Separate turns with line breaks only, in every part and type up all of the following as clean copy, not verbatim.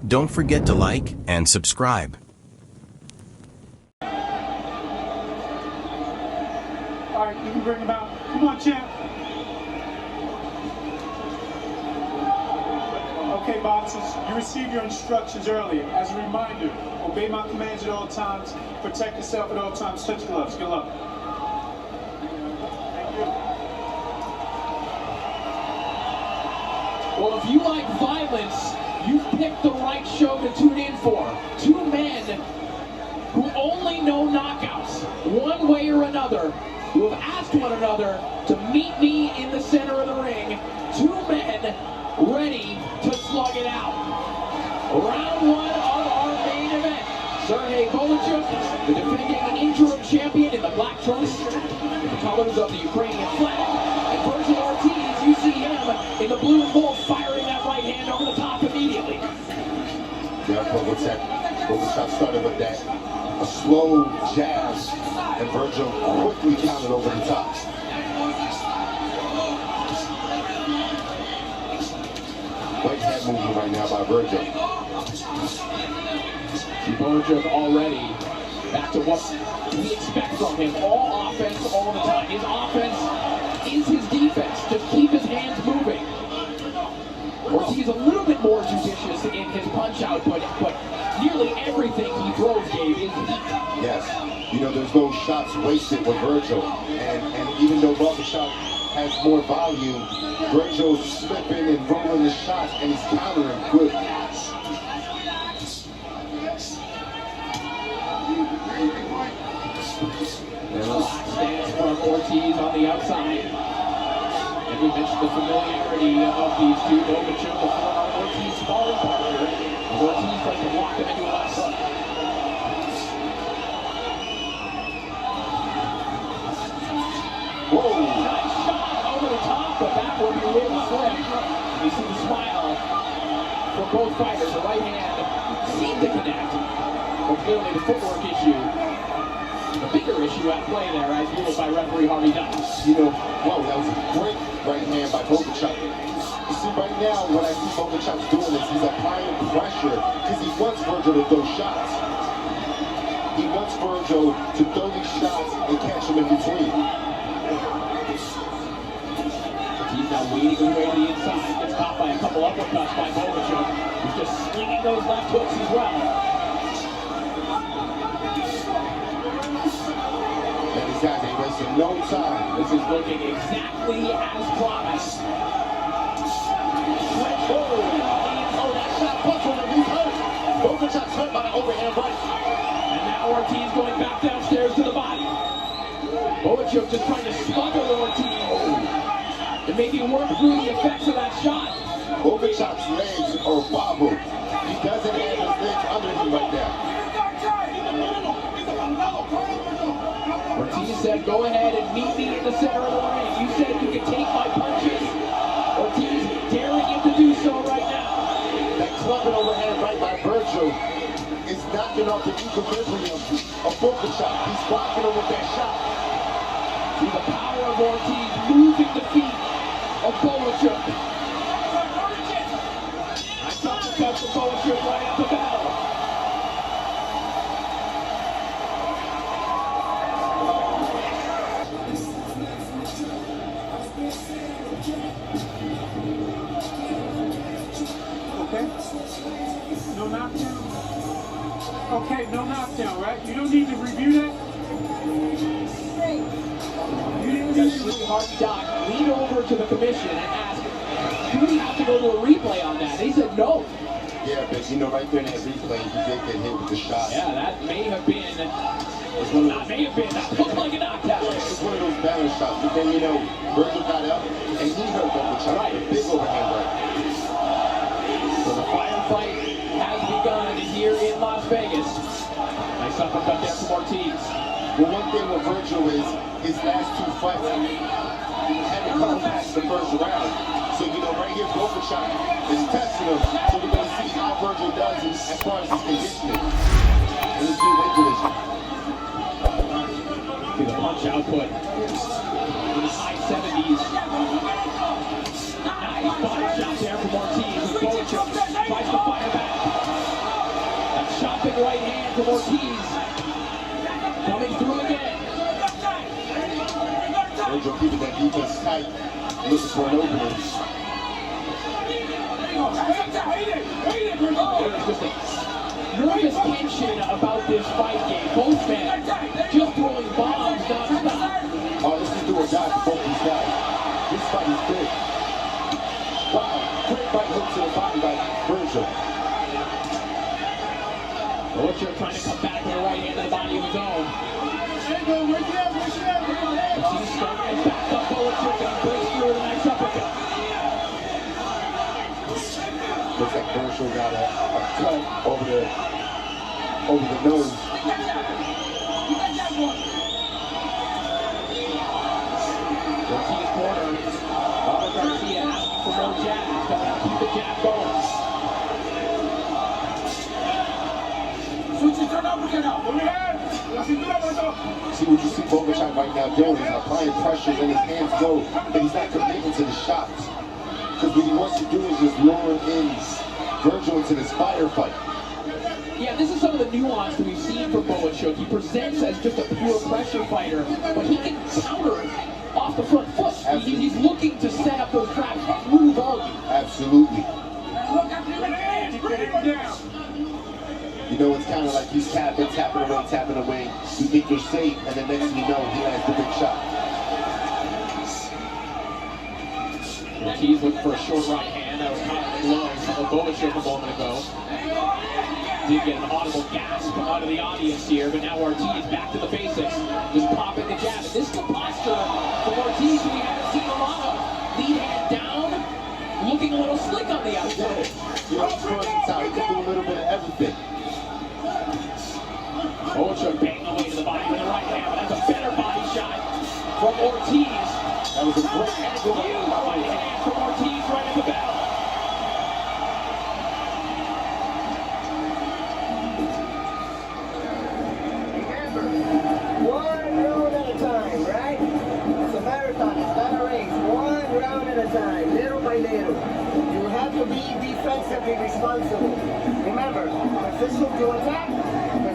Don't forget to like and subscribe.
All right, you can bring him out. Come on, champ. Okay, boxers, you received your instructions earlier. As a reminder, obey my commands at all times, protect yourself at all times, touch gloves. Good luck. Thank you.
Well, if you like violence, you've picked the right show to tune in for. Two men who only know knockouts, one way or another, who have asked one another to meet me in the center of the ring. Two men ready to slug it out. Round one of our main event. Serhii Bohachuk, the defending interim champion in the black trunks, in the colors of the Ukrainian flag. And Vergil Ortiz, you see him in the blue and gold, firing that right hand over the top immediately.
Yeah, Bohachuk started with that, a slow jab, and Vergil quickly counted over the top. Great head movement right now by Vergil.
See Bohachuk already back to what we expect from him. All offense all the time. His offense is his defense. Just keep his hands moving. Ortiz a little bit more judicious in his punch output, but nearly everything he throws, Gabe, is heat.
Yes. You know, there's no shots wasted with Vergil. And even though Bohachuk has more volume, Vergil's slipping and rolling the shots, and he's countering good.
Stance from Ortiz on the outside. And we mentioned the familiarity of these two. Bohachuk, the former Ortiz sparring partner. Ortiz tries to block them into a left hook. Whoa! Nice shot over the top, but that will be really slim. You see the smile from both fighters. The right hand seemed to connect, but clearly the footwork issue, the bigger issue at play there, as ruled by referee Harvey Dunn.
You know, whoa, that was a great right hand by Bohachuk. You see, right now, what I see Bohachuk doing is he's applying pressure because he wants Vergil to throw shots. He wants Vergil to throw these shots and catch him in between.
He's now weeding his way to the inside. Gets caught by a couple uppercuts by Bohachuk, who's just slinging those left hooks as well.
And these guys ain't wasting no time.
This is looking exactly as promised. Switch forward. Oh, that shot buckled and he's hurt. Bohachuk's hurt by an overhand right. And now Ortiz going back downstairs to the body. Bohachuk just trying to smother Ortiz. And maybe work through the effects of that shot.
Bohachuk's legs are wobbled. He doesn't have his legs under him right now.
Ortiz said, go ahead and meet me in the center of the ring. You said you could take my punches. Ortiz daring him to do so right now.
That clubbing overhand right by Vergil is knocking off the equilibrium of Bohachuk. He's blocking him with that shot.
See the power of Ortiz moving the feet of Bohachuk. I saw the touch of Bohachuk right at the bell.
Okay? No knockdown? Okay, no knockdown, right? You don't need to review that? You didn't need to
Serhii Bohachuk leaned over to the commission and asked, do we have to go to a replay on that? They said no.
Yeah, but you know, right there in that replay, he did get hit with the shot.
Yeah, that may have been, that looked like a knockdown.
It's one of those balance shots, but then, you know, Vergil got up, and he hurt Bohachuk.
Right.
A big overhand right.
So the firefight has begun here in Las Vegas. Nice uppercut there from Ortiz.
Well, one thing with Vergil is his last two fights haven't come past the first round. So, you know, right here, Bohachuk is testing him. So we're going to see how Vergil does as far as his conditioning. In his new weight division.
See the punch output in the high 70s. Nice body shot there from Ortiz. Bohachuk tries to fire back. from Ortiz. Coming through again.
Vergil keeping that defense tight, looking for an opening.
There's just a nervous tension about this fight game. Both men just throwing bombs non-stop.
Oh, this is do or die for both these guys. This fight is big. Wow, great right hook to the body by Vergil.
Bohachuk trying to come back with a right hand to the body of his own. He's starting to back up Bohachuk and breaks through with a nice uppercut.
Looks like Vergil got a cut over the nose.
Ortiz corner. Robert Garcia asking for more jabs. Trying to keep the jab going.
See what you see Bohachuk right now doing is applying pressure, and his hands go, but he's not committing to the shots. Because what he wants to do is just lure in Vergil into this firefight.
Yeah, this is some of the nuance that we've seen from Bohachuk. He presents as just a pure pressure fighter, but he can counter off the front foot. He's looking to set up those traps through Vergil.
Absolutely. You know, it's kind of like he's tapping away. You think you're safe, and the next thing you know, he lands the big shot.
Ortiz looking for a short right hand. That was caught in the gloves of Bohachuk a moment ago. Did get an audible gasp out of the audience here, but now Ortiz back to the basics. Just popping the jab. This is the posture from Ortiz we haven't seen a lot of. Lead hand down, looking a little slick on the outside.
You know, he's throwing inside. He can do a little bit of everything.
Bohachuk banging away to the body with the right hand, but that's a better body shot from Ortiz.
That was a great angle.
Huge right hand from Ortiz right at the bell.
One round at a time, right? It's a marathon, it's not a race. One round at a time, little by little. You have to be defensively responsible. Remember, position to attack,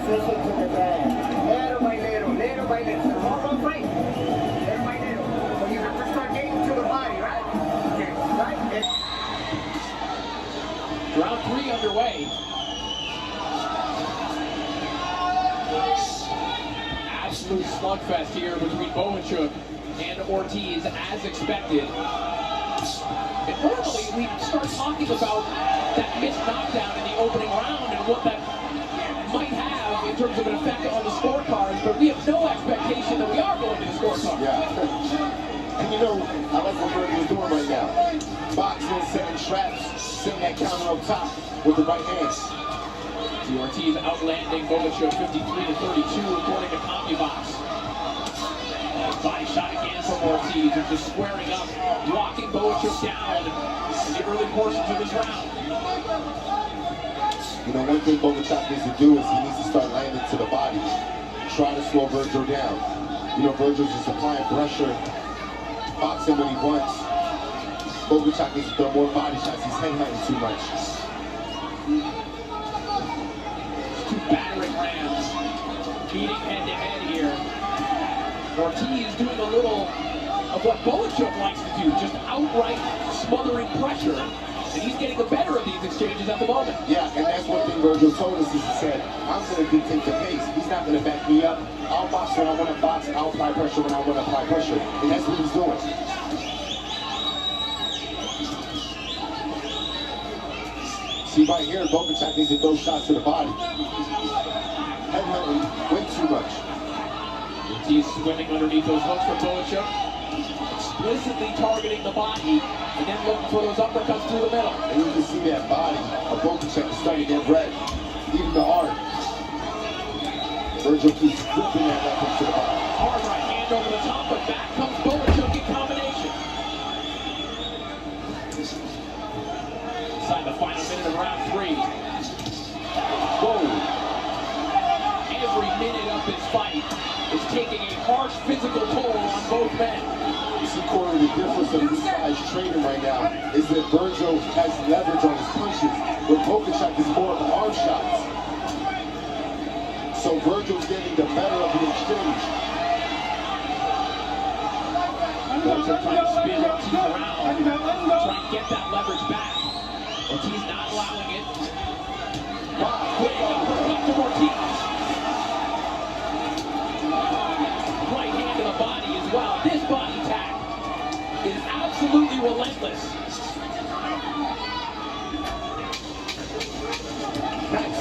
position to defend. Little by little, little by little. It's a home run fight. Little by little. So you have to start getting to the body, right? Okay, right?
Round 3 underway. Absolute slugfest here between Bohachuk and Ortiz, as expected. And normally we start talking about that missed knockdown in the opening round and what that might have in terms of an effect on the scorecards, but we have no expectation that we are going to the scorecard.
Yeah. And you know, I like what Vergil is doing right now. Boxing, setting traps, setting that counter up top with the right hands.
See Ortiz outlanding Bohachuk 53-32 according to CompuBox. Body shot again from Ortiz, who's just squaring up, locking Bohachuk down in the early portions of this round.
You know, one thing Bohachuk needs to do is he needs to start landing to the body. Try to slow Vergil down. You know, Vergil's just applying pressure, boxing when he wants. Bohachuk needs to throw more body shots. He's headhunting too much.
Two battering rams meeting head-to-head here. Ortiz doing a little of what Bohachuk likes to do, just outright smothering pressure. And he's getting the better of these exchanges at the moment.
Yeah, and that's one thing Vergil told us. He said, I'm going to dictate the pace. He's not going to back me up. I'll box when I want to box. I'll apply pressure when I want to apply pressure. And that's what he's doing. See, right here, Bohachuk needs to throw shots to the body. Headhunting way too much.
Ortiz swimming underneath those hooks from Bohachuk, explicitly targeting the body, and then looking for those uppercuts through the middle.
And you can see that body of Bohachuk is starting to get red, even the arm. Vergil keeps flipping that up into the body.
Hard right hand over the top, but back comes Bohachuk in combination. Inside the final minute of round 3.
Whoa!
Every minute of this fight is taking a harsh physical toll on both men.
You see, Corey, the difference of these guys training right now is that Vergil has leverage on his punches, but Bohachuk is more of arm shots. So Vergil's getting the better of the exchange.
Bohachuk trying to spin Ortiz around, trying to get that leverage back. Ortiz not allowing it. Quick uppercut to Ortiz. Right hand to the body as well. This body tag is absolutely relentless. Nice.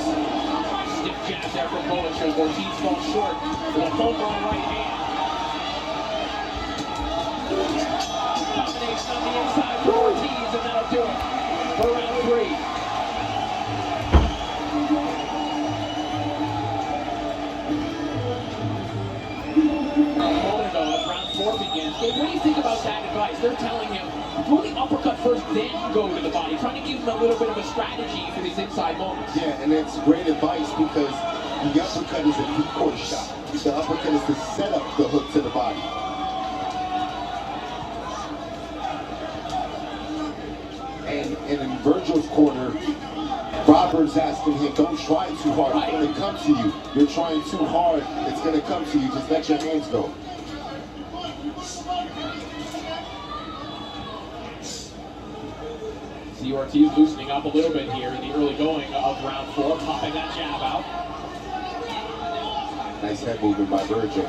Stiff jab there from Bohachuk. Ortiz falls short with a home run right hand. Combination on the inside for Ortiz, and that'll do it for round 3. A moment ago, as round 4 begins, Dave, what do you think about that advice? They're telling him, go the uppercut first, then go to the body, trying to give him a little bit of a strategy for these inside moments.
Yeah, and it's great advice because the uppercut is a decoy shot. The uppercut is to set up the hook to the body. And in Vergil's corner, Robert's asking him, don't try too hard, it's going to come to you. You're trying too hard, it's going to come to you, just let your hands go.
See Ortiz loosening up a little bit here in the early going of round 4, popping that jab out.
Nice head movement by Vergil.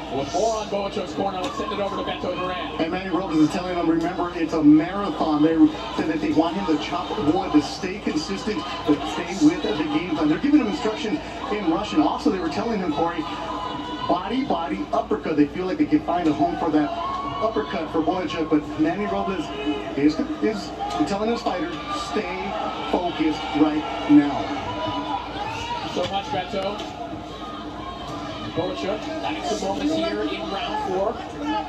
With more on Bohachuk's corner, let's send it over to Beto Duran.
And Manny Robles is telling them, remember, it's a marathon. They said that they want him to chop wood, to stay consistent, but stay with the game plan. They're giving him instruction in Russian. Also, they were telling him, Corey, body, uppercut. They feel like they can find a home for that uppercut for Bohachuk, but Manny Robles is telling his fighter, stay focused right now.
So much, Beto. Bohachuk having some moments here in round 4.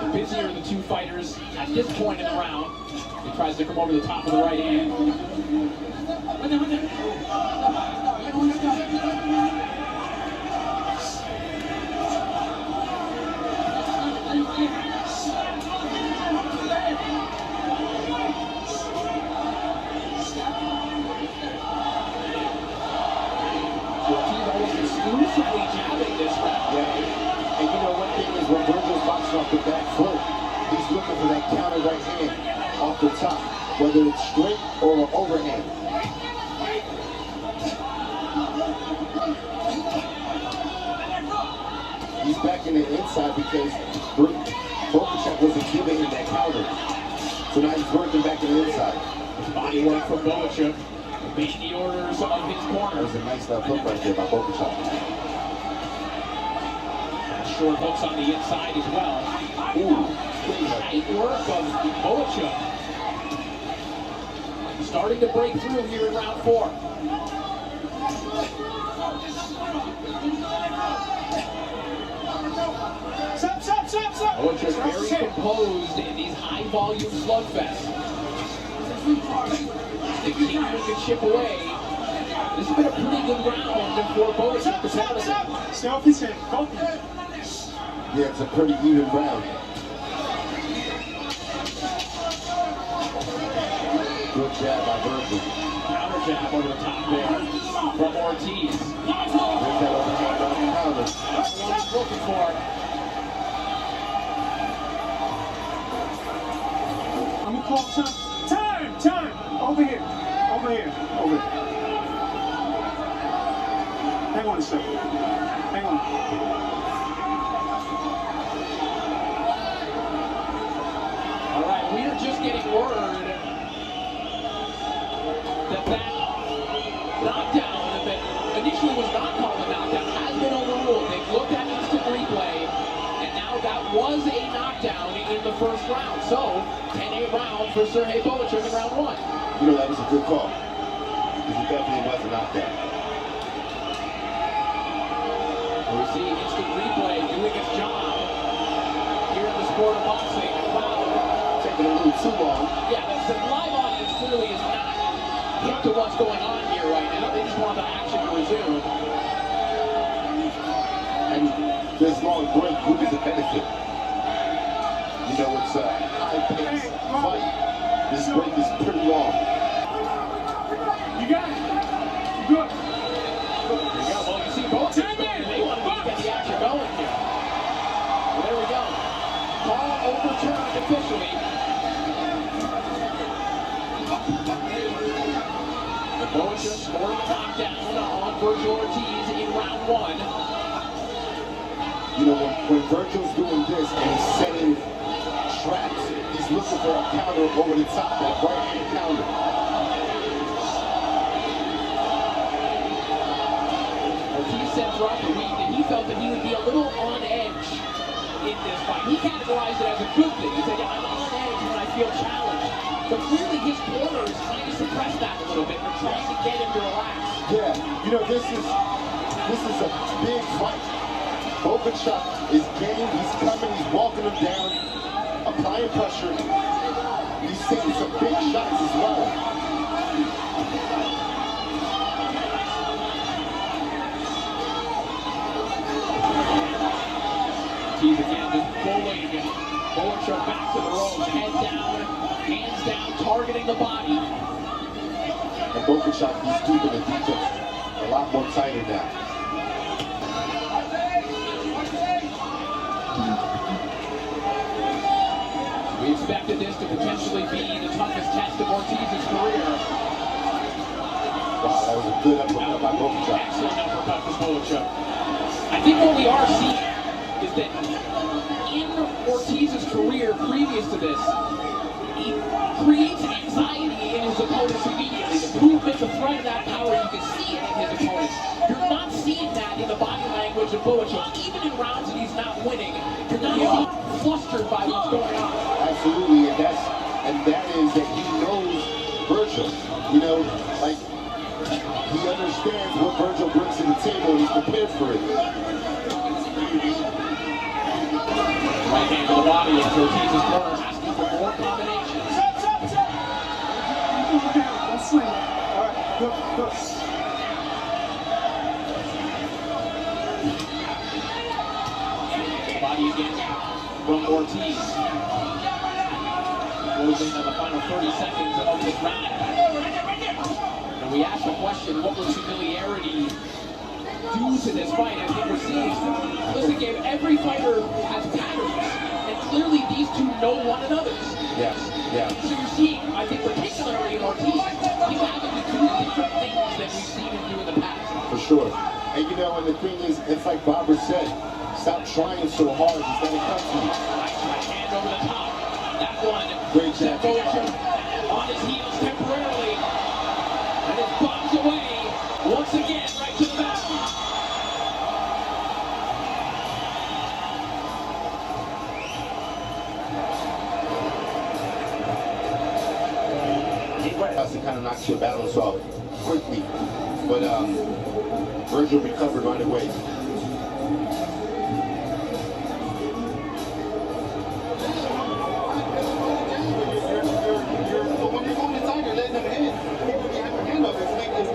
The busier of the two fighters at this point in the round. He tries to come over the top of the right hand. Ortiz almost exclusively jabbing this round.
And you know, one thing is when Vergil's boxing off the back foot, he's looking for that counter right hand off the top, whether it's straight or an overhand. He's back in the inside because Bohachuk wasn't giving him that counter. So now he's working back in the inside.
Body work from Bohachuk, obeying the orders of his corner.
That was a nice left hook right there by Bohachuk.
Short hooks on the inside as well. Ooh, tight work of Bohachuk. Starting to break through here in round 4. Bohachuk very composed in these high-volume slugfests. The king can chip away. This has been a pretty good round for Bohachuk.
Stay off his head.
Yeah, it's a pretty even round. Good jab by Vergil.
Counter jab over the top there from Ortiz.
There's that overhand on the counter.
That's what he's looking for.
I'm gonna call time. Time! Over here. Hang on a second. Hang on.
All right, we are just getting word that knockdown that initially was not called a knockdown has been overruled. They've looked at instant replay, and now that was a knockdown in the first round. So, 10-8 round for Serhii Bohachuk in round 1.
You know, that was a good call. Because it definitely was a knockdown.
We see instant replay doing its job here in the sport of boxing.
Taking a little too long.
Yeah, the live audience clearly is not hip to what's going on here right now. They just want the action to resume.
And this long break, who does it benefit? You know, it's a high-paced fight. This break is pretty long.
You got it. Good.
There you go. Well, you see both sides. They Bohachuk scored a knockdown on Vergil Ortiz in round 1.
You know, when Vergil's doing this and he's setting traps, he's looking for a counter over the top, that right-hand counter.
Ortiz said throughout the week that he felt that he would be a little on edge in this fight. He categorized it as a good thing. He said, yeah, I'm on edge when I feel challenged. But clearly his corner is trying to suppress that a little bit. They're trying to get him to relax.
Yeah, you know, this is a big fight. Bohachuk is game, he's coming, he's walking him down, applying pressure. He's taking some big shots as well.
He's again just pulling Bohachuk back to the ropes, head down, hands down, targeting the body.
And Bohachuk, he's keeping the defense a lot more tighter now.
We expected this to potentially be the toughest test of Ortiz's career.
Wow, that was a good uppercut by Bohachuk.
Excellent uppercut from Bohachuk. I think what we are seeing is that in Ortiz's career previous to this, he creates anxiety in his opponents immediately. The movement, the threat of that power, you can see it in his opponents. You're not seeing that in the body language of Bohachuk. Even in rounds that he's not winning, you're not being flustered by what's going on.
Absolutely, and that is that he knows Vergil. You know, like, he understands what Vergil brings to the table and he's prepared for it.
Right hand to the body of Ortiz's corner, asking for more combinations. Body again from Ortiz. Closing on the final 30 seconds of this round. And we asked the question, what was familiarity do to this fight? I think we're seeing, listen, Gabe, every fighter has patterns, and clearly these two know one another's.
Yes, yeah.
So you're seeing, I think particularly in Ortiz, he's having to do different things than we've seen him do in the past.
For sure. And you know, and the thing is, it's like Barbara said, stop trying so hard, it's gonna come to you.
Nice right hand over the top. That one,
great jab.
Bohachuk on his heels temporarily, and it bombs away once again right to the back.
Has to kind of knock your balance off quickly, but Vergil recovered right away. When you're going to Tiger, letting them in, you have your hand up. It's making it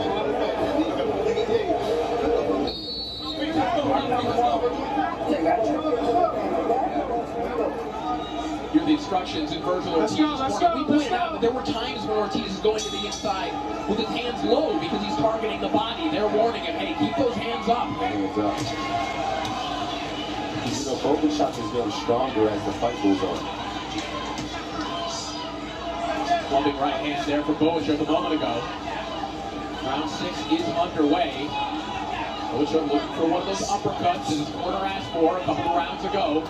Hear the instructions in Vergil Ortiz's corner. We pointed out that there were times when Ortiz is going to the inside with his hands low because he's targeting the body. They're warning him, hey, keep those hands up.
Hands up. You know, Bohachuk is getting stronger as the fight goes on.
Clubbing right hand there for Bohachuk a moment ago. Round 6 is underway. Bohachuk looking for one of those uppercuts that his corner asked for a couple of rounds ago.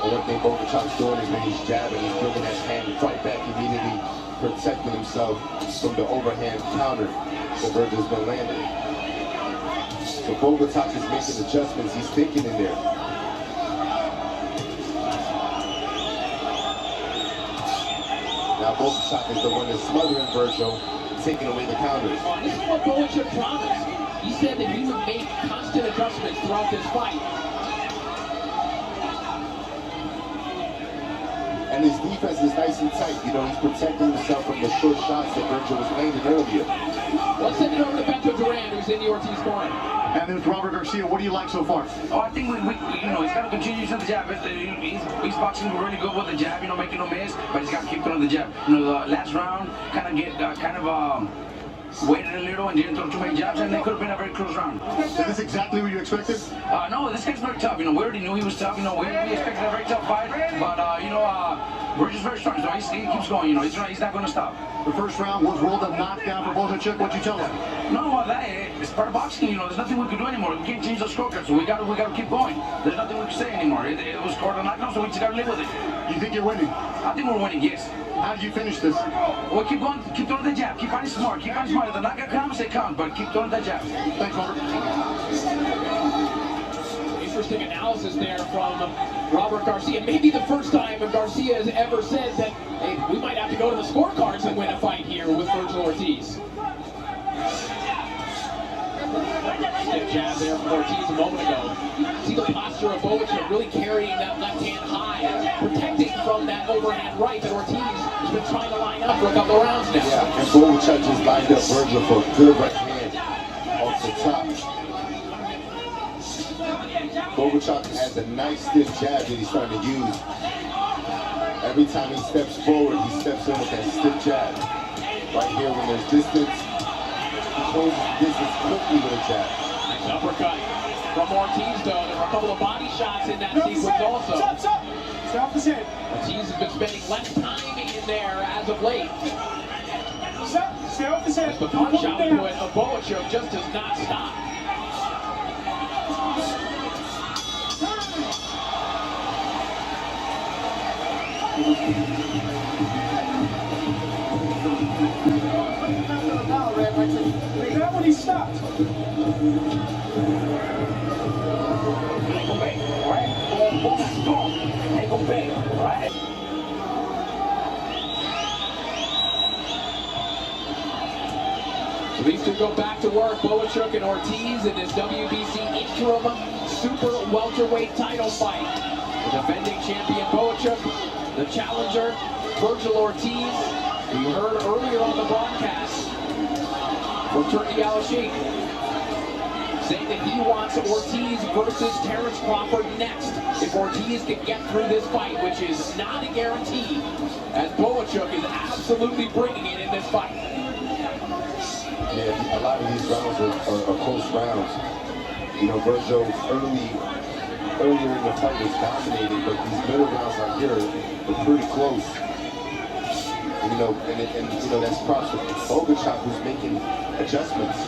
One thing Bohachuk's doing is when he's jabbing, he's bringing that hand right back immediately, protecting himself from the overhand counter that Vergil's been landing. So Bohachuk is making adjustments, he's thinking in there. Now Bohachuk is the one that's smothering Vergil, taking away the counters.
This is what Bohachuk promised. He said that he would make constant adjustments throughout this fight.
And his defense is nice and tight. You know, he's protecting himself from the short shots that Vergil was landing earlier.
Let's send it over to Beto Duran, who's in the Ortiz corner.
And then Robert Garcia, what do you like so far?
Oh, I think we you know, he's got to continue using the jab. He's boxing really good with the jab, you know, making no miss, but he's got to keep throwing the jab. You know, the last round kind of waited a little and didn't throw too many jabs, and it could have been a very close round.
Is this exactly what you expected?
No, this guy's very tough. You know, we already knew he was tough. You know, we expected a very tough fight, but you know, Vergil's very strong, so he keeps going. You know, he's not going to stop.
The first round was ruled a knockdown for Bohachuk. What'd you tell him?
No, it's part of boxing. You know, there's nothing we can do anymore. We can't change those scorecards, so we got to keep going. There's nothing we can say anymore. It was scored a knockdown, so we just got to live with it.
You think you're winning?
I think we're winning, yes.
How did you finish this?
Well, keep going, keep throwing the jab, keep fighting smart, keep fighting smart. If the knockout comes, it comes, but keep throwing that jab.
Thanks, Robert.
Interesting analysis there from Robert Garcia. Maybe the first time Garcia has ever said that, hey, we might have to go to the scorecards and win a fight here with Vergil Ortiz. Stiff jab there from Ortiz a moment ago. See the posture of Bohachuk really carrying that left hand high, protecting from that overhand right that Ortiz has been trying to line up for a couple of rounds now.
Yeah, and Bohachuk just lined up Vergil for a good right hand off the top. Bohachuk has a nice stiff jab that he's starting to use. Every time he steps forward, he steps in with that stiff jab. Right here when there's distance, he closes the distance quickly with a jab.
Nice uppercut from Ortiz though. There were a couple of body shots in that sequence also.
Stay off his head.
Ortiz has been spending less time in there as of late.
Stay off his head.
The punch output of Bohachuk just does not stop.
Is that when he stopped?
So these two go back to work, Bohachuk and Ortiz, in this WBC Interim Super Welterweight title fight. The defending champion Bohachuk, the challenger Vergil Ortiz, who you heard earlier on the broadcast from Serhii Bohachuk, saying that he wants Ortiz versus Terrence Crawford next if Ortiz can get through this fight, which is not a guarantee, as Bohachuk is absolutely bringing it in this fight.
Yeah, a lot of these rounds are close rounds. You know, Vergil earlier in the fight was dominating, but these middle rounds out here are pretty close. You know, and you know, that's props to Bohachuk, who's making adjustments.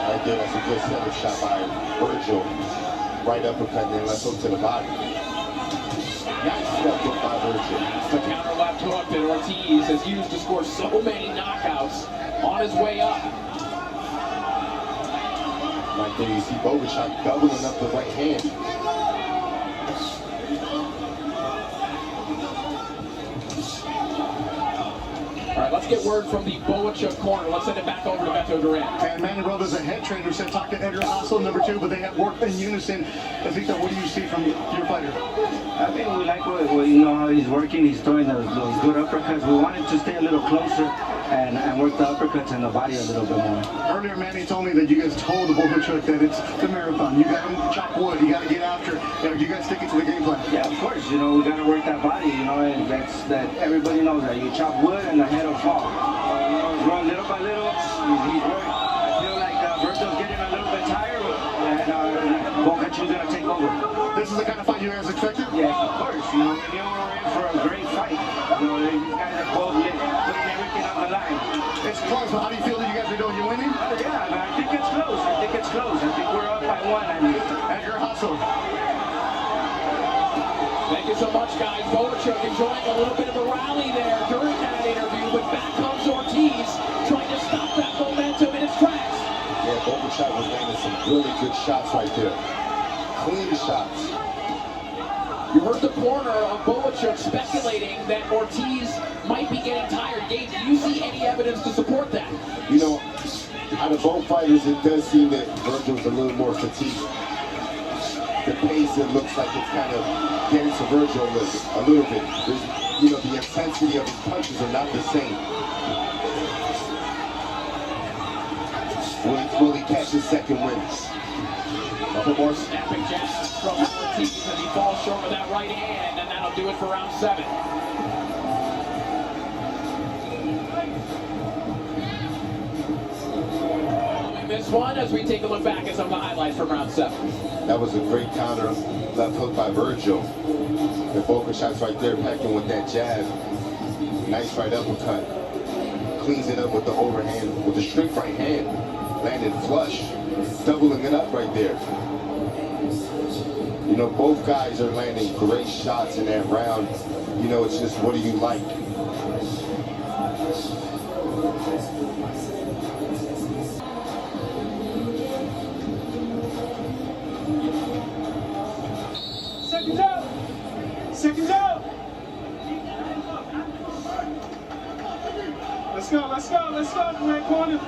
Right there, that's a good center shot by Vergil. Right uppercut, then left hook to the body. Nice left hook by Vergil.
The counter left hook that Ortiz has used to score so many knockouts on his way up.
Right there, you see Bohachuk doubling up the right hand.
All right, let's get word from the Bohachuk corner. Let's send it back over to Beto Duran.
And Manny Robles, a head trainer, said talk to Edgar Hassel, number 2, but they have worked in unison. Victor, what do you see from your fighter?
I think we like what you know how he's working. He's throwing those good uppercuts. We wanted to stay a little closer and work the uppercuts and the body a little bit more.
Earlier, Manny told me that you guys told the Bohachuk that it's the marathon. You got to chop wood. You got to get after. You guys sticking to the game plan.
Yeah, of course. You know, we got to work that body. You know, and that everybody knows that you chop wood and the head will fall. You know, run little by little. He's working. I feel like Vergil's getting a little bit tired, and Bohachuk's gonna take over.
This is the kind of fight you guys expected?
Yes, of course. You know, we knew we were in for a great fight. You know, these guys are both putting everything on the line.
It's close, but how do you feel that you guys are doing? You winning?
Yeah, I think it's close. I think it's close. I think we're up by 1. I mean,
Edgar Hassel.
Thank you so much, guys. Bohachuk enjoying a little bit of a rally there during that interview, but back comes Ortiz trying to stop that momentum in its tracks.
Yeah, Bohachuk was landing some really good shots right there. Clean shots.
You heard the corner of Bohachuk speculating that Ortiz might be getting tired. Gabe, do you see any evidence to support that?
You know, out of both fighters, it does seem that Vergil's a little more fatigued. The pace, it looks like it's kind of getting to Vergil a little bit. You know, the intensity of his punches are not the same. Will he catch his second win? Couple more.
Snapping jab from Ortiz as he falls short with that right hand, and that'll do it for round 7. this one as we take a look back at some of the highlights from round 7.
That was a great counter left hook by Vergil. The Bohachuk's right there pecking with that jab. Nice right uppercut. Cleans it up with the overhand, with the straight right hand. Landed flush. Doubling it up right there. You know, both guys are landing great shots in that round. You know, it's just, what do you like?
Seconds out! Seconds out! Let's go, let's go, let's go from that corner.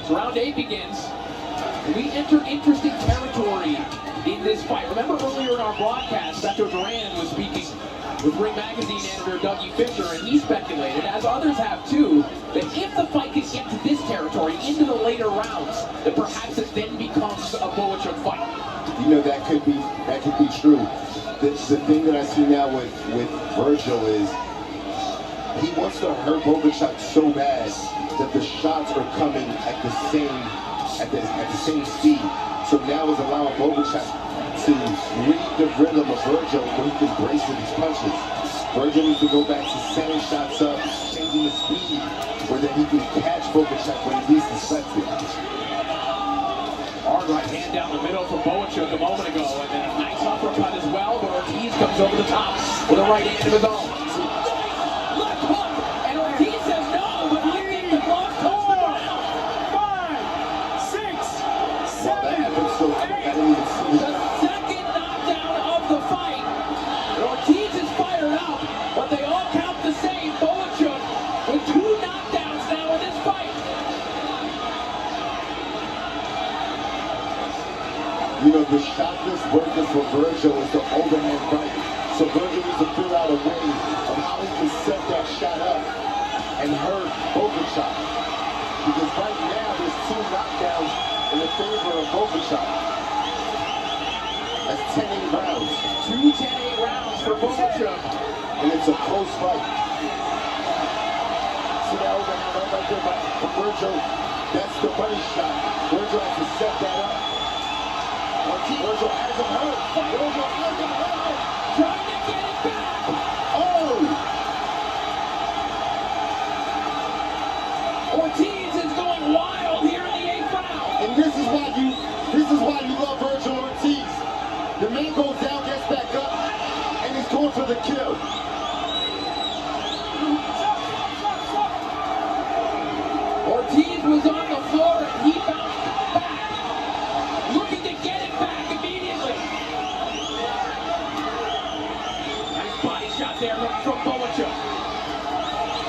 So round 8 begins. We enter interesting territory in this fight. Remember earlier in our broadcast, Dr. Duran was speaking with Ring Magazine editor Dougie Fisher, and he speculated, as others have too, that if the fight can get to this territory, into the later rounds, that perhaps it then becomes a Bohachuk fight.
You know, that could be true. The thing that I see now with Vergil is he wants to hurt Bohachuk so bad that the shots are coming at the same speed. So now is allowing Bohachuk to read the rhythm of Vergil where he can brace with his punches. Vergil needs to go back to setting shots up, changing the speed, where then he can catch Bohachuk when he least expects it.
Hard right hand down the middle from Bohachuk a moment ago, and then a nice uppercut as well, but Ortiz comes over the top with a right hand of his own. Left hook, and Ortiz says no, but I think the gloves touch the ground.
5, 6, 7, 8.
The second knockdown of the fight. Ortiz is fired up, but they all count the same. Bohachuk with 2 knockdowns now in this fight.
You know, the shot that's working for Vergil is the overhand right. So Vergil needs to figure out a way of how he can set that shot up and hurt Bohachuk. Because right now there's 2 knockdowns in the favor of Bohachuk. That's 10-8 rounds.
2 10-8 rounds for Bohachuk.
And it's a close fight. See that overhand right there by Vergil? That's the money shot. Vergil has to set that up. Vergil has him hurt. Vergil has him hurt.
Trying to get it back.
Oh!
Ortiz is going wild here in the 8th round.
And this is why you love Vergil Ortiz. The man goes down, gets back up, and he's going for the kill.
Ortiz was on the floor and he bounced back, looking to get it back immediately. Nice body shot there from Bohachuk.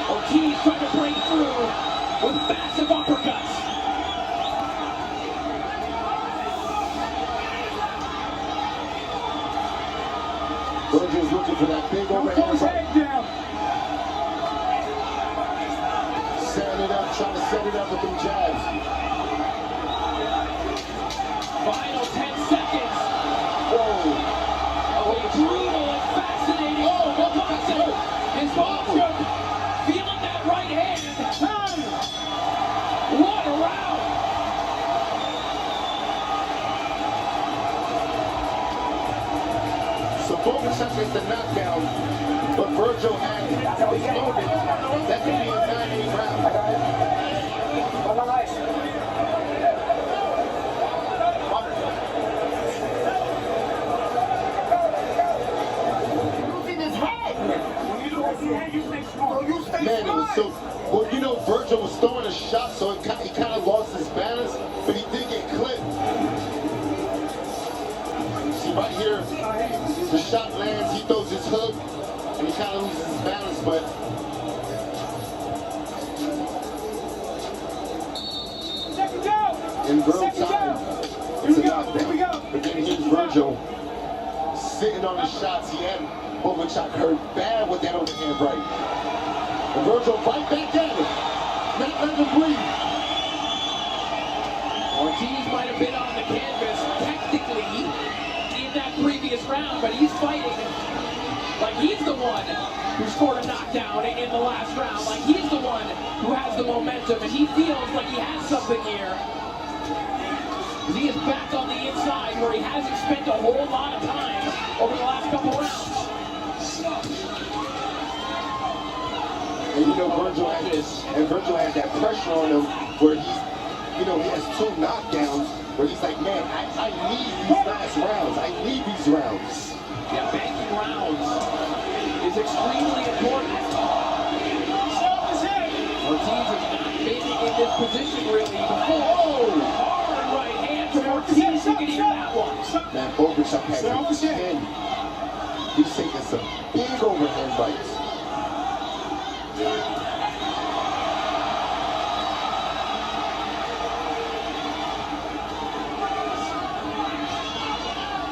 Ortiz trying to break through with massive uppercuts.
Vergil's looking for that big overhand right. Setting it up, trying to set it up with them jabs.
Final 10 seconds.
Whoa.
A brutal and fascinating. Oh, his Bohachuk feeling that right hand. What a round.
So Bohachuk gets the knockdown, but Vergil has his moment. That could be a 9-8 round.
Losing his head.
Man, it was so... Well, you know, Vergil was throwing a shot, so he kind of lost his balance, but he did get clipped. See, right here, the shot lands, he throws his hook, and he kind of loses his balance, but...
Seconds out!
In real
Seconds
time,
out!
it's a
Here
knockdown.
we go!
But then here's Vergil sitting on the shots. He had Bohachuk hurt bad with that overhand right. And Vergil right back at him. Not let him breathe.
Ortiz might have been on the canvas technically in that previous round, but he's fighting like he he's the one who scored a knockdown in the last round. Like he's the one who has the momentum, and he feels like he has something here. He is back on the inside where he hasn't spent a whole lot of time over the last couple rounds.
And you know, Vergil has that pressure on him where he's, you know, he has 2 knockdowns where he's like, man, I need these last rounds. I need these rounds.
Yeah, banking rounds is extremely important. Ortiz has not been in this position really before. Oh, hard right hand from Ortiz. You can hear that one.
Man, Bohachuk has a 10. He's taking some big overhand bites.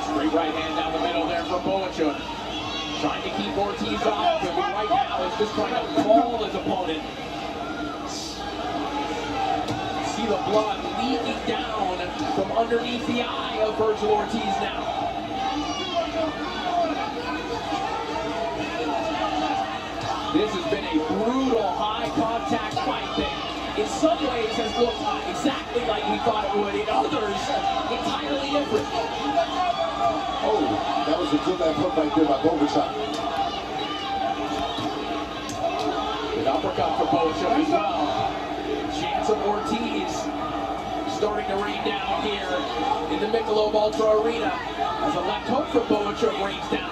Straight right hand down the middle there for Bohachuk. Trying to keep Ortiz off, and right now is just trying to maul his opponent. See the blood leaking down from underneath the eye of Vergil Ortiz now. This has been a brutal high-contact fight that in some ways has looked exactly like we thought it would, in others, entirely different.
Oh, that was a good left hook right there by Bohachuk.
An uppercut for Bohachuk as well. Chance of Ortiz starting to rain down here in the Michelob Ultra Arena as a left hook for Bohachuk rains down.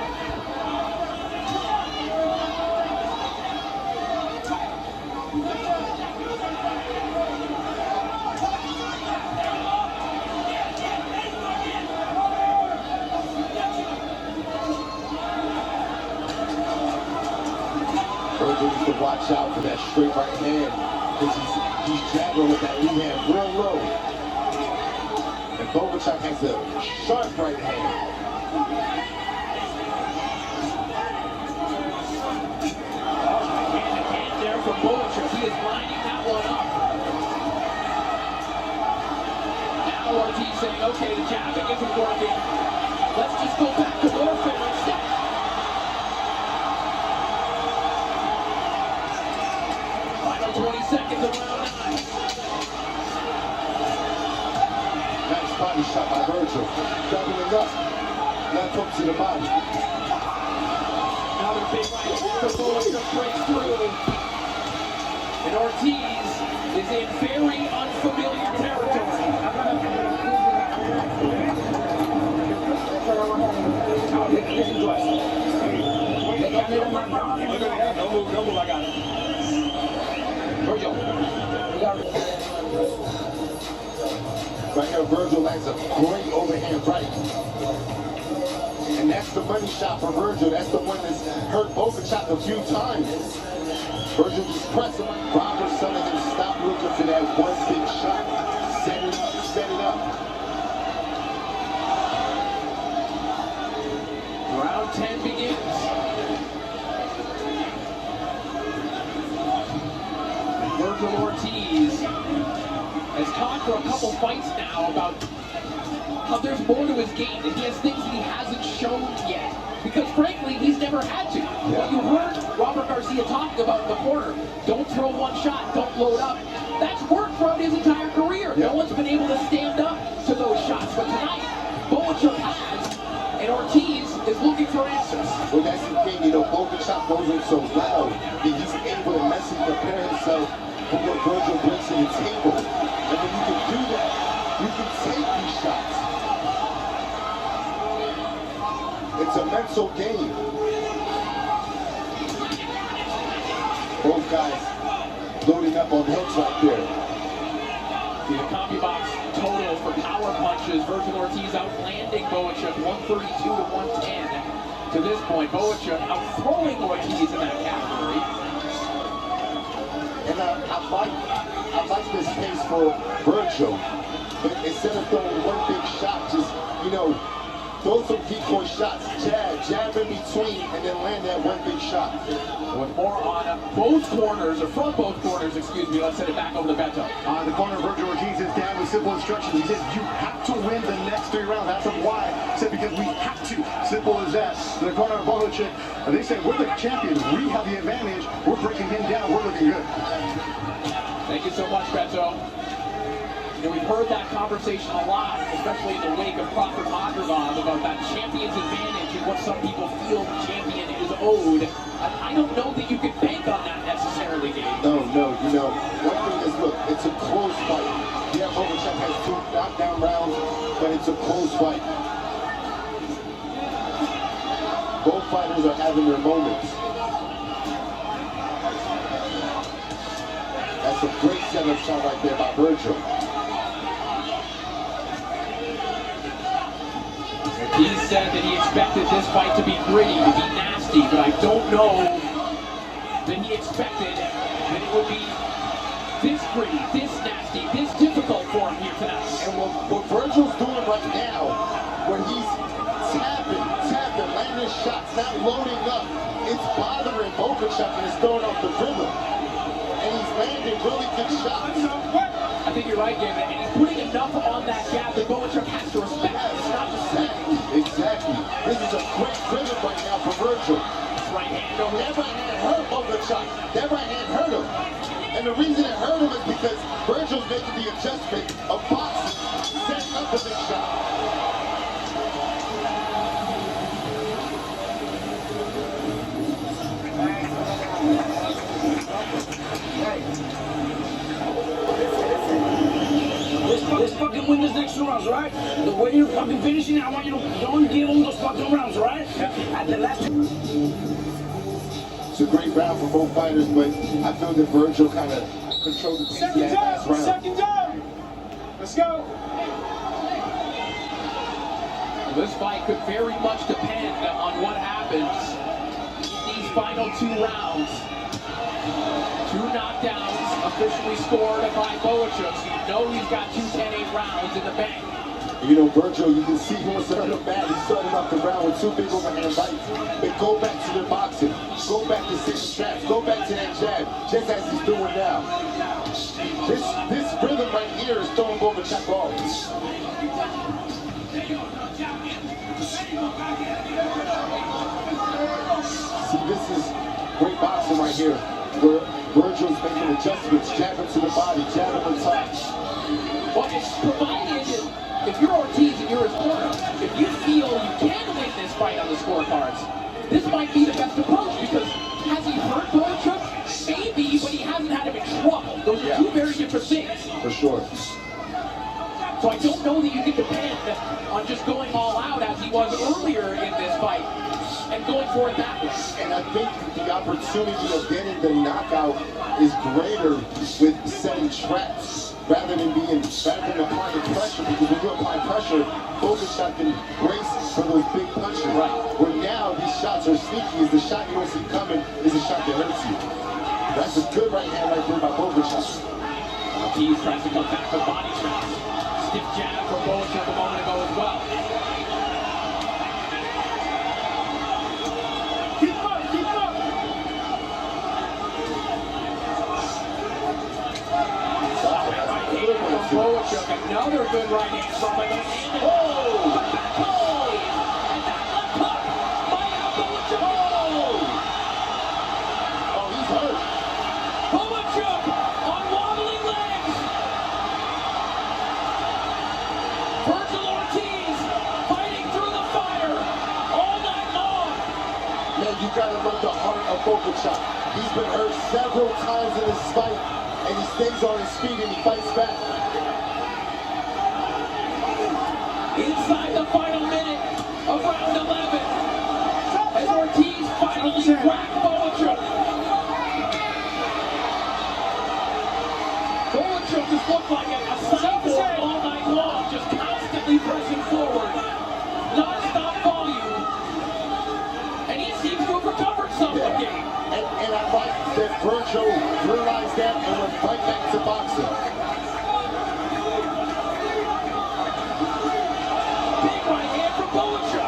Vergil needs to watch out for that straight right hand because he's jabbing with that lead hand real low. And Bohachuk has a sharp right hand.
Hand there from Bohachuk. He is lining that one up. Now Ortiz saying, okay, the jabbing isn't working. Let's just go back to warfare instead. Final 20 seconds of round 9.
Nice body shot by Vergil. Doubling up. Left hook to the body.
Another big right for Bohachuk breaks through. And Ortiz is in very unfamiliar territory.
Listen to us. Don't move, I got it.
Vergil.
Right here, Vergil lands a great overhand right. And that's the money shot for Vergil. That's the one that's hurt Bohachuk a few times. Vergil just pressing. Robert's telling him stop looking for that one big shot. Set it up, set it up.
Round 10 begins. Vergil Ortiz has talked for a couple fights now about how there's more to his game, that he has things that he hasn't shown yet. Because frankly, he's never had to. What you heard Robert Garcia talking about in the corner, don't throw one shot, don't load up. That's worked throughout his entire career. No one's been able to stand up to those shots. But tonight, Bohachuk has, and Ortiz is looking for answers.
Well, that's the thing, you know, Bohachuk goes in so loud that he's able to mentally prepare himself for what Vergil brings to the table. And when you can do that, you can take these shots. It's a mental game. Both guys loading up on hooks right there.
See the copy box total for power punches. Vergil Ortiz outlanding Bohachuk 132 to 110 to this point. Bohachuk outthrowing Ortiz in that category.
And I like this pace for Vergil. But instead of throwing one big shot, just, you know, throw some decoy shots, jab in between, and then land that one big shot.
With more on both corners, or from both corners, excuse me, let's send it back over to Beto.
The corner of Vergil Ortiz is down with simple instructions. He says, you have to win the next 3 rounds. That's why. He said, because we have to. Simple as that. In the corner of Bohachuk, they said, we're the champions. We have the advantage. We're breaking him down. We're looking good.
Thank you so much, Beto. You know, we've heard that conversation a lot, especially in the wake of Crawford Magravov, about that champion's advantage and what some people feel the champion is owed. I don't know that you can bank on that necessarily, Dave.
No, you know, one thing is, look, it's a close fight. Yeah, Bohachuk has 2 knockdown rounds, but it's a close fight. Both fighters are having their moments. That's a great setup shot right there by Vergil.
He said that he expected this fight to be gritty, to be nasty, but I don't know that he expected that it would be this gritty, this nasty, this difficult for him here tonight.
And what Vergil's doing right now, where he's tapping, landing shots, not loading up, it's bothering Bohachuk and it's throwing off the rhythm. And he's landing really good shots.
I think you're right, David, and he's putting enough on that jab that Bohachuk has to respect. It's not just
Exactly. This is a great rhythm right now for Vergil.
right hand over.
That right hand hurt Bohachuk. That right hand hurt him. And the reason it hurt him is because Vergil's making the adjustment of boxing, setting up a big shot.
Let's fucking win this next 2 rounds, right? The way you're fucking finishing, I want you to don't give them those fucking rounds, right? At the last.
It's a great round for both fighters, but I feel that Vergil kind of controlled the pace of that last round.
Second down. Let's go.
This fight could very much depend on what happens in these final 2 rounds. 2 knockdowns officially scored by Bohachuk, so you know he's got 2 10-8 rounds in the bank.
You know, Vergil, you can see he was starting up bad. He started off the round with 2 big overhand bites. But go back to the boxing. Go back to 6 traps. Go back to that jab, just as he's doing now. This rhythm right here is throwing Bohachuk off. See, this is great boxing right here, where Vergil's making adjustments, jabbing to the body, jabbing on top.
Well, it's provided, if you're Ortiz and you're his corner, if you feel you can win this fight on the scorecards, this might be the best approach, because has he hurt Bohachuk? Maybe, but he hasn't had him in trouble. Those are 2 very different things.
For sure.
So I don't know that you can depend on just going all out as he was earlier in this fight and going for it that way.
And I think the opportunity of getting the knockout is greater with setting traps rather than applying pressure, because when you apply pressure, Bohachuk can brace for those big punches.
Right.
Where now these shots are sneaky, is the shot you don't see coming is a shot that hurts you. That's a good right hand right there by Bohachuk.
Ortiz tries to come back with body shots. Stiff jab from Bohachuk a moment ago as well.
Keep up, keep up.
From Bohachuk, another good right hand from him. And that left hook by Bohachuk.
Oh, he's hurt.
Bohachuk on wobbling legs. Vergil Ortiz fighting through the fire all night long.
Man, you gotta love the heart of Bohachuk. He's been hurt several times in this fight, and he stays on his feet and he fights back.
Inside the final minute of round 11, as Ortiz finally cracked Bohachuk. Bohachuk just looked like a cyborg all night long, just constantly pressing forward, non-stop volume, and he seems to have recovered some of the game.
And I like that Vergil realized that and went right back to boxing.
Big right hand from Bohachuk.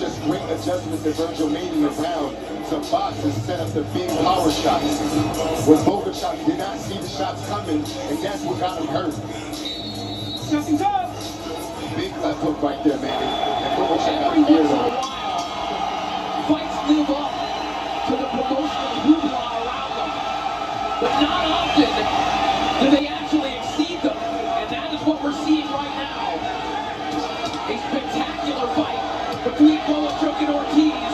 just great adjustments that Vergil made in the round to box and set up the big power shots. When Bohachuk did not see the shots coming, and that's what got him hurt.
Nothing's up.
Big left hook right there, man. And Bohachuk got
Every
feared
once in a
on.
while, fights live up to the promotional hoopla around them. But not often do they actually exceed them. And that is what we're seeing right now. A spectacular fight between Bohachuk and Ortiz.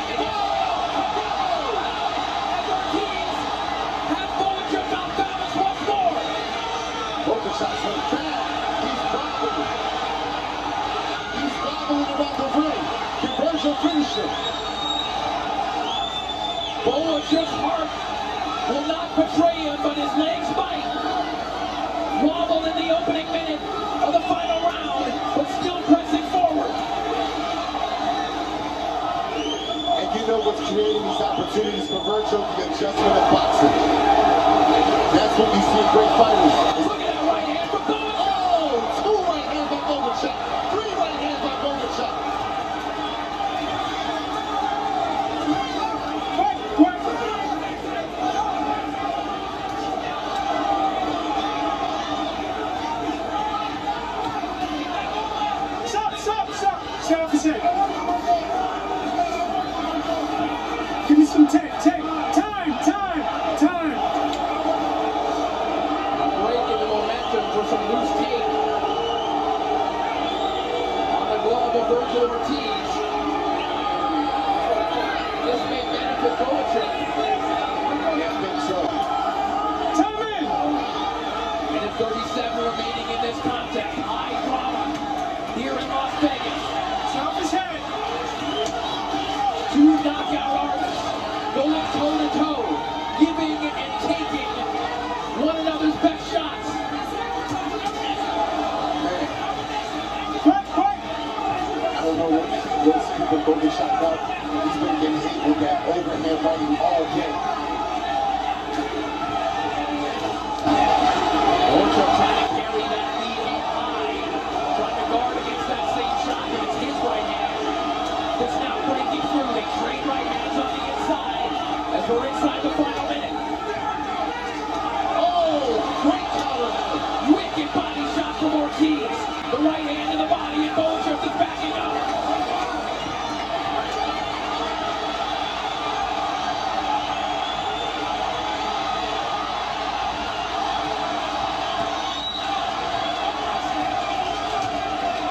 And Ortiz has Bohachuk on balance once more.
Bohachuk went back. He's wobbling. He's wobbling around the ring. Can Vergil finish him?
Bohachuk's heart will not betray him, but his legs might. Wobble in the opening minute of the final round, but still pressing forward.
And you know what's creating these opportunities for Vergil? The adjustment of boxing. That's what we see in great fighters.
Look at that right hand from Bohachuk.
Oh, 2 right hands by Bohachuk. 3 right hands by Bohachuk.
Stop for a second. Give me some time.
Breaking the momentum for some loose tape on the glove of Vergil Ortiz. This may benefit Bohachuk.
I think so.
Time in.
Minute 37 remaining in this contest. High drama here in Las Vegas.
Stop his head.
Two knockout artists going toe to toe, giving and taking one another's best shots.
I don't know what's keeping Bohachuk up. He's been getting hit with that overhand fighting all day.
Bohachuk trying to carry that lead up high, trying to guard against that same shot, but it's his right hand that's now breaking through. They trade right hands on the inside as we're inside the final minute. Oh, great counter. Wicked body shot from Ortiz. The right hand to the body, and Bohachuk is backing up.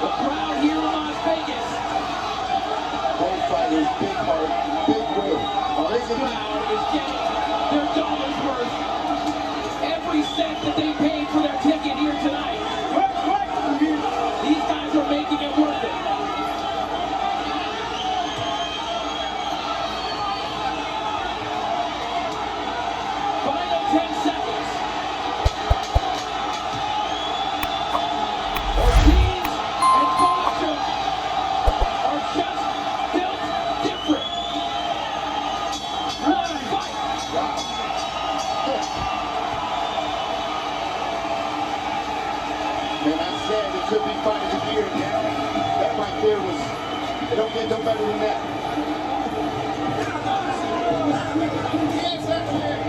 The crowd here in Las Vegas.
Both fighters, big heart, big will.
This crowd is getting their dollars worth. Every cent that they paid for their ticket here tonight. These guys are making it worth it. Final 10 seconds. Ortiz and Bohachuk are just built different. What a fight!
Man, I said it could be fight of the year. That right there was, it don't get no better than that. Yes, that's it.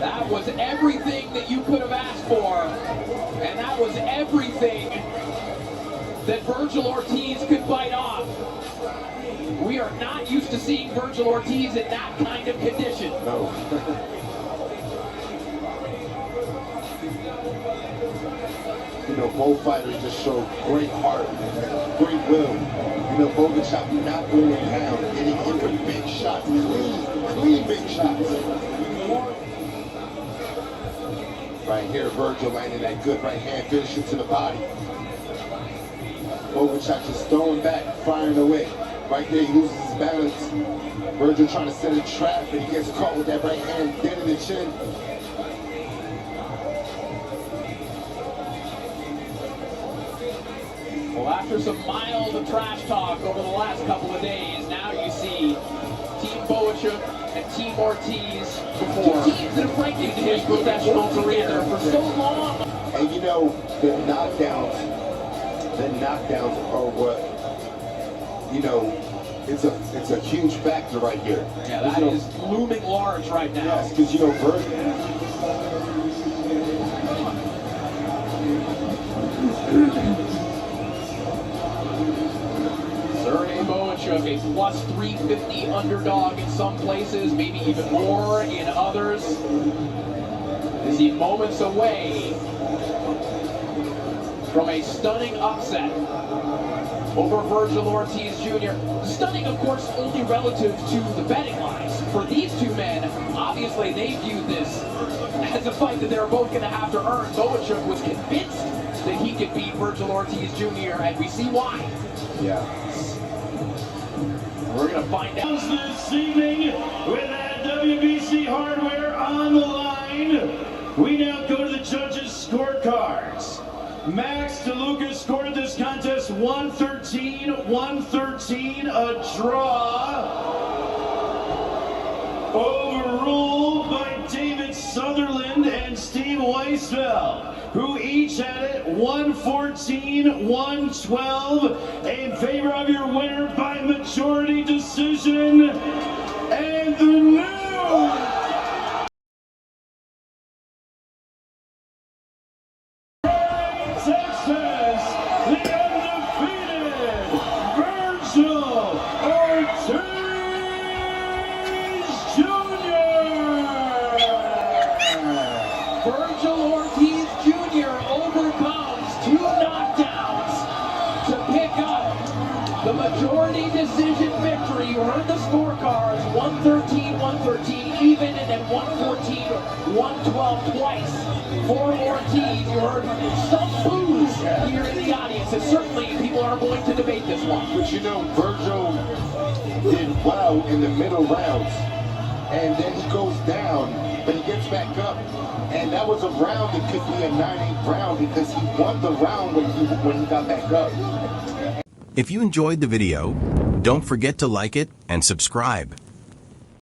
That was everything that you could have asked for. And that was everything that Vergil Ortiz could bite off. We are not used to seeing Vergil Ortiz in that kind of condition.
No. You know, both fighters just show great heart, great will. You know, Bohachuk not going down, getting hit with big shots, clean big shots. Right here, Vergil landing that good right hand, finishing to the body. Bohachuk just throwing back, firing away. Right there, he loses his balance. Vergil trying to set a trap, but he gets caught with that right hand, dead in the chin.
Well, after some mild trash talk over the last couple of days, now you see Team Bohachuk and Team Ortiz before. Two teams that have franked in his professional career for so long.
And you know, the knockdowns are what, you know, it's a huge factor right here.
Yeah, that is looming large right now.
Yes, because, you know,
Serhii Bohachuk, a plus 350 underdog in some places, maybe even more in others. Is he moments away from a stunning upset over Vergil Ortiz Jr. Stunning, of course, only relative to the betting lines. For these two men, obviously they viewed this as a fight that they were both going to have to earn. Bohachuk was convinced that he could beat Vergil Ortiz Jr., and we see why.
yeah.
We're going to find out.
This evening, with that WBC hardware on the line, we now go to the judges' scorecards. Max DeLuca scored this contest 113-113, a draw. Overruled by David Sutherland and Steve Weisfeld, who each had it 114-112 in favor of your winner by majority decision, and the new Texas, the undefeated Vergil Ortiz Jr.
Vergil Ortiz Jr. overcomes 2 knockdowns to pick up the majority decision victory. You heard the scorecards, 113-113 even, and then 114-112 twice for Ortiz. You heard some boos here in the audience, and certainly people are going to debate this one.
But you know, Vergil did well in the middle rounds, and then he goes down, but he gets back up, and that was a round that could be a 9-8 round because he won the round when he got back up.
If you enjoyed the video, don't forget to like it and subscribe.